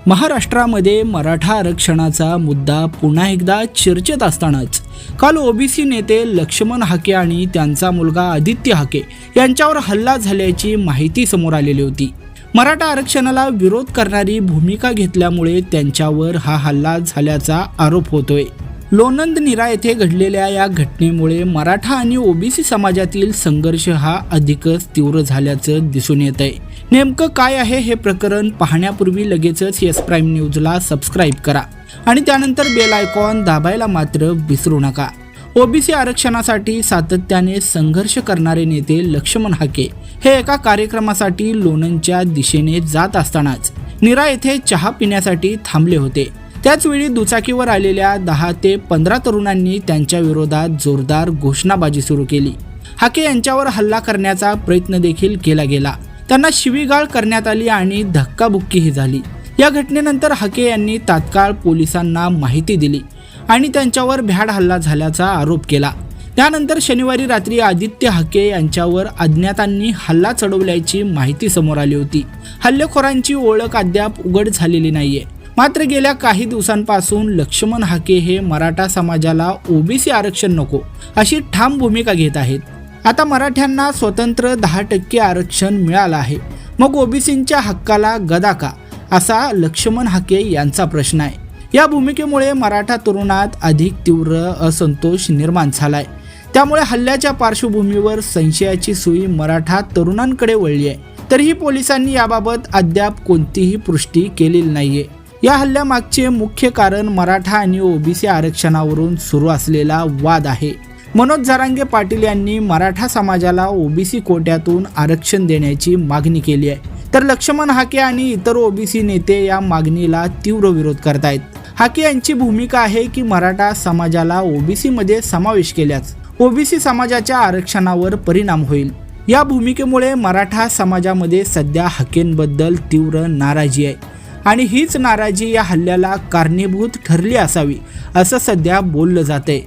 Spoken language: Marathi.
महाराष्ट्रामध्ये मराठा आरक्षणाचा मुद्दा पुन्हा एकदा चर्चेत असतानाच काल ओबीसी नेते लक्ष्मण हाके आणि त्यांचा मुलगा आदित्य हाके यांच्यावर हल्ला झाल्याची माहिती समोर आलेली होती। मराठा आरक्षणाला विरोध करणारी भूमिका घेतल्यामुळे त्यांच्यावर हा हल्ला झाल्याचा आरोप होतोय। लोणंद नीरा येथे घडलेल्या या घटनेमुळे मराठा आणि ओबीसी समाजातील संघर्ष हा अधिकच तीव्र झाल्याचं दिसून येत आहे। नेमकं काय आहे हे प्रकरण पाहण्यापूर्वी लगेचच एस प्राईम न्यूजला सबस्क्राईब करा आणि त्यानंतर बेल आयकॉन दाबायला मात्र विसरू नका। ओबीसी आरक्षणासाठी सातत्याने संघर्ष करणारे नेते लक्ष्मण हाके हे एका कार्यक्रमासाठी लोणंदच्या दिशेने जात असतानाच नीरा येथे चहा पिण्यासाठी थांबले होते। त्याचवेळी दुचाकीवर आलेल्या 10 ते 15 तरुणांनी त्यांच्या विरोधात जोरदार घोषणाबाजी सुरू केली। हाके यांच्यावर हल्ला करण्याचा प्रयत्न देखील केला गेला। त्यांना शिवीगाळ करण्यात आली आणि धक्काबुक्कीही झाली। या घटनेनंतर हाके यांनी तात्काळ पोलिसांना माहिती दिली आणि त्यांच्यावर भ्याड हल्ला झाल्याचा आरोप केला। त्यानंतर शनिवारी रात्री आदित्य हाके यांच्यावर अज्ञातांनी हल्ला चढवल्याची माहिती समोर आली होती। हल्लेखोरांची ओळख अद्याप उघड झालेली नाहीये। मात्र गेल्या काही दिवसांपासून लक्ष्मण हाके हे मराठा समाजाला ओबीसी आरक्षण नको अशी ठाम भूमिका घेत आहेत। आता मराठ्यांना स्वतंत्र 10% आरक्षण मिळालं आहे, मग ओबीसींच्या हक्काला गदा का, असा लक्ष्मण हाके यांचा प्रश्न आहे। या भूमिकेमुळे मराठा तरुणात अधिक तीव्र असंतोष निर्माण झालाय। त्यामुळे हल्ल्याच्या पार्श्वभूमीवर संशयाची सुई मराठा तरुणांकडे वळली आहे। तरीही पोलिसांनी याबाबत अद्याप कोणतीही पुष्टी केलेली नाहीये। या हल्ल्यामागचे मुख्य कारण मराठा आणि ओबीसी आरक्षणावरून सुरू असलेला वाद आहे। मनोज जरांगे पाटील यांनी मराठा समाजाला ओबीसी कोट्यातून आरक्षण देण्याची मागणी केली आहे, तर लक्ष्मण हाके आणि इतर ओबीसी नेते या मागणीला तीव्र विरोध करतायत। हाके यांची भूमिका आहे की मराठा समाजाला ओबीसी मध्ये समावेश केल्यास ओबीसी समाजाच्या आरक्षणावर परिणाम होईल। या भूमिकेमुळे मराठा समाजामध्ये सध्या हाकेंबद्दल तीव्र नाराजी आहे आणि हीच नाराजी या हल्ल्याला कारणीभूत ठरली असावी असं सध्या बोललं जातंय।